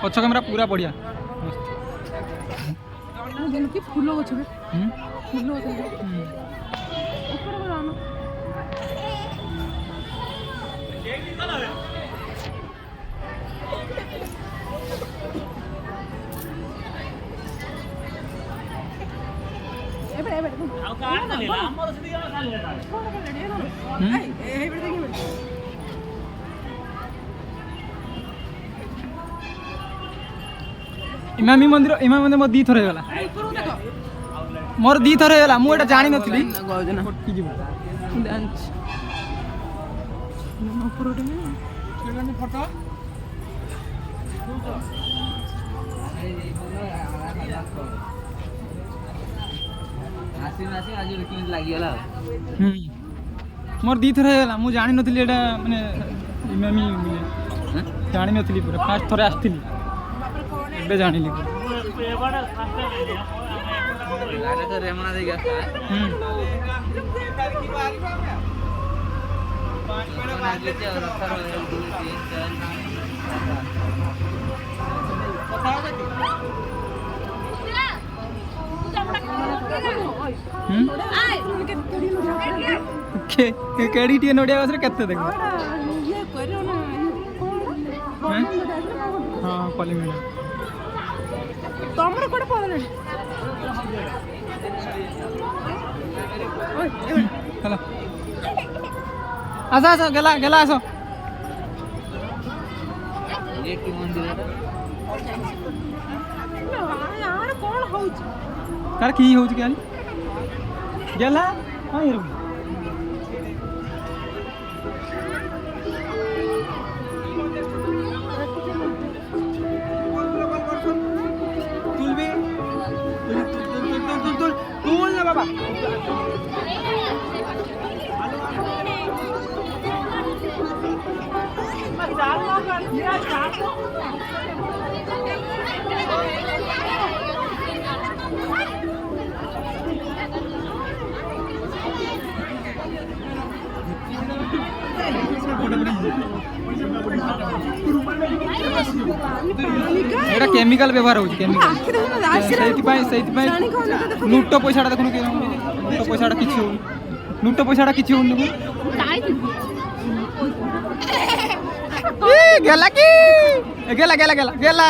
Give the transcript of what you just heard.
पछ कैमरा पूरा बढ़िया कि फूल गछ फूल गछ इमामी मंदिर मोर दी थर होगा मोर दी थर होगा मुझे जानी नी मोर दी थर होगा मुझे जानी नी माने इमामी जानी नी पूरा फास्ट थरे आसती जानिली केड़ी टी नोडिया गछ केते देख हां पलिमिना तमर कोड पळले चलो आसा आसा गेला गेला आसो एक मंदिर यार कोण होउछ कार की होउछ क्या गेला हां ये बाबा एटा केमिकल व्यवहार होची केमिकल लुट पैसाटा देखुन लुट पैसाटा किछि हो लुट पैसाटा किछि हो गेला की गेला गेला गेला गेला